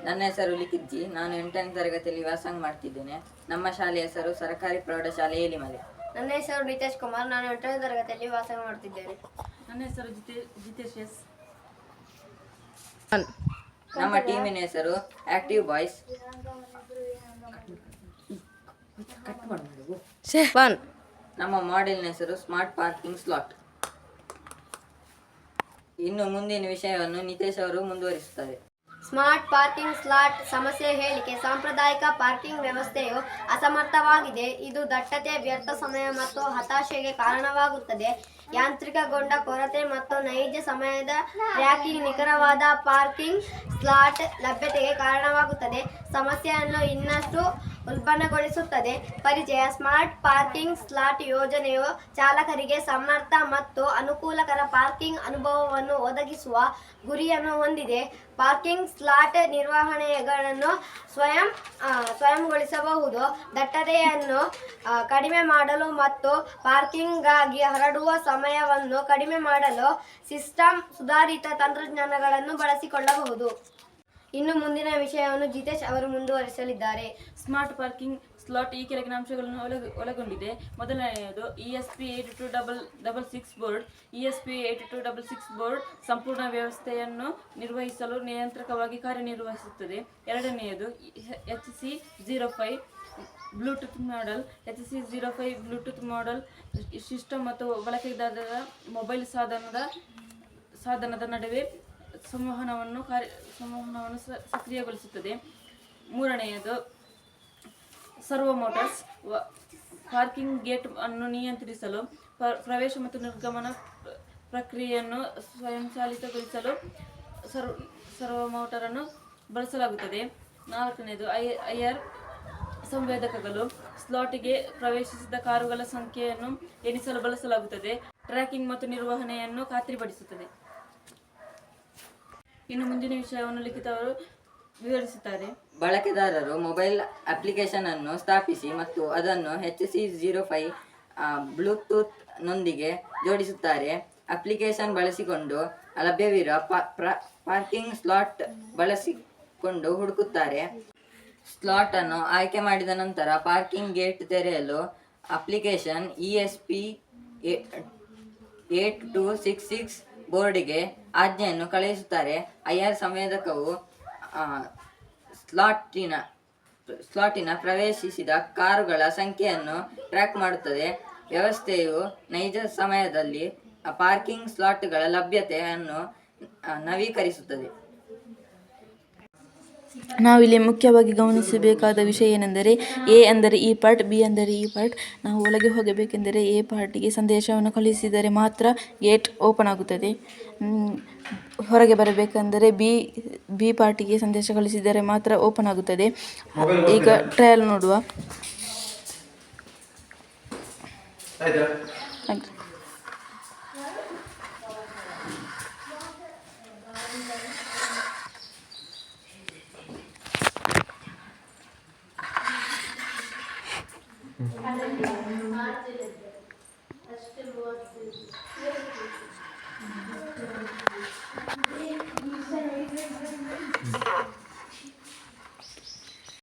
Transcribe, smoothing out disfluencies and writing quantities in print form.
ನನ್ನ ಹೆಸರು ಲಿಖಿತ್. ನಾನು 8ನೇ ತರಗತಿಯಲ್ಲಿ ವ್ಯಾಸಂಗ ಮಾಡ್ತಿದ್ದೇನೆ. ನಮ್ಮ ಶಾಲೆಯ ಹೆಸರು ಸರ್ಕಾರಿ ಪ್ರೌಢಶಾಲೆ ಏಲಿಮಲೆ. ನನ್ನ ಹೆಸರು ನಿತೇಶ್ ಕುಮಾರ್. ನಾನು 8ನೇ ತರಗತಿಯಲ್ಲಿ ವ್ಯಾಸಂಗ ಮಾಡ್ತಿದ್ದೇನೆ. ನನ್ನ ಹೆಸರು ಜಿತೇಶ್ ಎಸ್. ನಮ್ಮ ಟೀಮಿನ ಹೆಸರು ಆಕ್ಟಿವ್ ಬಾಯ್ಸ್. ನಮ್ಮ ಮಾಡೆಲ್ನ ಹೆಸರು ಸ್ಮಾರ್ಟ್ ಪಾರ್ಕಿಂಗ್ ಸ್ಲಾಟ್. ಇನ್ನು ಮುಂದಿನ ವಿಷಯವನ್ನು ನಿತೇಶ್ ಅವರು ಮುಂದುವರಿಸುತ್ತಾರೆ. ಸ್ಮಾರ್ಟ್ ಪಾರ್ಕಿಂಗ್ ಸ್ಲಾಟ್ ಸಮಸ್ಯೆ ಹೇಳಿಕೆ. ಸಾಂಪ್ರದಾಯಿಕ ಪಾರ್ಕಿಂಗ್ ವ್ಯವಸ್ಥೆಯು ಅಸಮರ್ಥವಾಗಿದೆ. ಇದು ದಟ್ಟತೆ, ವ್ಯರ್ಥ ಸಮಯ ಮತ್ತು ಹತಾಶೆಗೆ ಕಾರಣವಾಗುತ್ತದೆ. ಯಾಂತ್ರಿಕಗೊಂಡ ಕೊರತೆ ಮತ್ತು ನೈಜ ಸಮಯದ ಟ್ರ್ಯಾಕಿಂಗ್ ನಿಖರವಾದ ಪಾರ್ಕಿಂಗ್ ಸ್ಲಾಟ್ ಲಭ್ಯತೆಗೆ ಕಾರಣವಾಗುತ್ತದೆ. ಸಮಸ್ಯೆಯನ್ನು ಇನ್ನಷ್ಟು ಉಲ್ಬಣಗೊಳಿಸುತ್ತದೆ. ಪರಿಚಯ. ಸ್ಮಾರ್ಟ್ ಪಾರ್ಕಿಂಗ್ ಸ್ಲಾಟ್ ಯೋಜನೆಯು ಚಾಲಕರಿಗೆ ಸಮರ್ಥ ಮತ್ತು ಅನುಕೂಲಕರ ಪಾರ್ಕಿಂಗ್ ಅನುಭವವನ್ನು ಒದಗಿಸುವ ಗುರಿಯನ್ನು ಹೊಂದಿದೆ. Parking slot ನಿರ್ವಹಣೆಗಳನ್ನು ಸ್ವಯಂಗೊಳಿಸಬಹುದು. ದಟ್ಟತೆಯನ್ನು ಕಡಿಮೆ ಮಾಡಲು ಮತ್ತು ಪಾರ್ಕಿಂಗ್ಗಾಗಿ ಹರಡುವ ಸಮಯವನ್ನು ಕಡಿಮೆ ಮಾಡಲು ಸಿಸ್ಟಮ್ ಸುಧಾರಿತ ತಂತ್ರಜ್ಞಾನಗಳನ್ನು ಬಳಸಿಕೊಳ್ಳಬಹುದು. ಇನ್ನು ಮುಂದಿನ ವಿಷಯವನ್ನು ಜಿತೇಶ್ ಅವರು ಮುಂದುವರಿಸಲಿದ್ದಾರೆ. ಸ್ಮಾರ್ಟ್ ಪಾರ್ಕಿಂಗ್ ಸ್ಲಾಟ್ ಈ ಕೆಳಗಿನ ಅಂಶಗಳನ್ನು ಒಳಗೊಂಡಿದೆ. ಮೊದಲನೆಯದು ESP8266 ಬೋರ್ಡ್. ESP8266 ಬೋರ್ಡ್ ಸಂಪೂರ್ಣ ವ್ಯವಸ್ಥೆಯನ್ನು ನಿರ್ವಹಿಸಲು ನಿಯಂತ್ರಕವಾಗಿ ಕಾರ್ಯನಿರ್ವಹಿಸುತ್ತದೆ. ಎರಡನೆಯದು HC05 Bluetooth model. HC05 Bluetooth model system ಮತ್ತು ಬಳಕೆದಾರರ ಮೊಬೈಲ್ ಸಾಧನದ ನಡುವೆ ಸಂವಹನವನ್ನು ಸಕ್ರಿಯಗೊಳಿಸುತ್ತದೆ. ಮೂರನೆಯದು ಸರ್ವೋ ಮೋಟರ್ಸ್. ಪಾರ್ಕಿಂಗ್ ಗೇಟ್ ಅನ್ನು ನಿಯಂತ್ರಿಸಲು, ಪ್ರವೇಶ ಮತ್ತು ನಿರ್ಗಮನ ಪ್ರಕ್ರಿಯೆಯನ್ನು ಸ್ವಯಂಚಾಲಿತಗೊಳಿಸಲು ಸರ್ವೋ ಮೋಟರನ್ನು ಬಳಸಲಾಗುತ್ತದೆ. ನಾಲ್ಕನೆಯದು IR ಸಂವೇದಕಗಳು. ಸ್ಲಾಟಿಗೆ ಪ್ರವೇಶಿಸಿದ ಕಾರುಗಳ ಸಂಖ್ಯೆಯನ್ನು ಎಣಿಸಲು ಬಳಸಲಾಗುತ್ತದೆ. ಟ್ರ್ಯಾಕಿಂಗ್ ಮತ್ತು ನಿರ್ವಹಣೆಯನ್ನು ಖಾತ್ರಿಪಡಿಸುತ್ತದೆ. ಇನ್ನು ಮುಂದಿನ ವಿಷಯವನ್ನು ಲಿಖಿತ ಅವರು ವಿವರಿಸುತ್ತಾರೆ. ಬಳಕೆದಾರರು ಮೊಬೈಲ್ ಅಪ್ಲಿಕೇಶನ್ ಅನ್ನು ಸ್ಥಾಪಿಸಿ ಮತ್ತು ಅದನ್ನು HC05 ಬ್ಲೂಟೂತ್ ನೊಂದಿಗೆ ಜೋಡಿಸುತ್ತಾರೆ. ಅಪ್ಲಿಕೇಶನ್ ಬಳಸಿಕೊಂಡು ಲಭ್ಯವಿರುವ ಪಾರ್ಕಿಂಗ್ ಸ್ಲಾಟ್ ಬಳಸಿಕೊಂಡು ಹುಡುಕುತ್ತಾರೆ. ಸ್ಲಾಟ್ ಅನ್ನು ಆಯ್ಕೆ ಮಾಡಿದ ನಂತರ ಪಾರ್ಕಿಂಗ್ ಗೇಟ್ ತೆರೆಯಲು ಅಪ್ಲಿಕೇಶನ್ ESP8266 ಬೋರ್ಡಿಗೆ ಆಜ್ಞೆಯನ್ನು ಕಳುಹಿಸುತ್ತಾರೆ. IR ಸಂವೇದಕವು ಸ್ಲಾಟಿನ ಪ್ರವೇಶಿಸಿದ ಕಾರುಗಳ ಸಂಖ್ಯೆಯನ್ನು ಟ್ರ್ಯಾಕ್ ಮಾಡುತ್ತದೆ. ವ್ಯವಸ್ಥೆಯು ನೈಜ ಸಮಯದಲ್ಲಿ ಪಾರ್ಕಿಂಗ್ ಸ್ಲಾಟ್ಗಳ ಲಭ್ಯತೆಯನ್ನು ನವೀಕರಿಸುತ್ತದೆ. ನಾವಿಲ್ಲಿ ಮುಖ್ಯವಾಗಿ ಗಮನಿಸಬೇಕಾದ ವಿಷಯ ಏನೆಂದರೆ, A ಅಂದರೆ ಈ ಪಾರ್ಟ್, B ಅಂದರೆ ಈ ಪಾರ್ಟ್. ನಾವು ಒಳಗೆ ಹೋಗಬೇಕೆಂದರೆ A ಪಾರ್ಟಿಗೆ ಸಂದೇಶವನ್ನು ಕಳುಹಿಸಿದರೆ ಮಾತ್ರ ಗೇಟ್ ಓಪನ್ ಆಗುತ್ತದೆ. ಹೊರಗೆ ಬರಬೇಕೆಂದರೆ ಬಿ ಪಾರ್ಟಿಗೆ ಸಂದೇಶ ಕಳಿಸಿದರೆ ಮಾತ್ರ ಓಪನ್ ಆಗುತ್ತದೆ. ಈಗ ಟ್ರಯಲ್ ನೋಡುವ.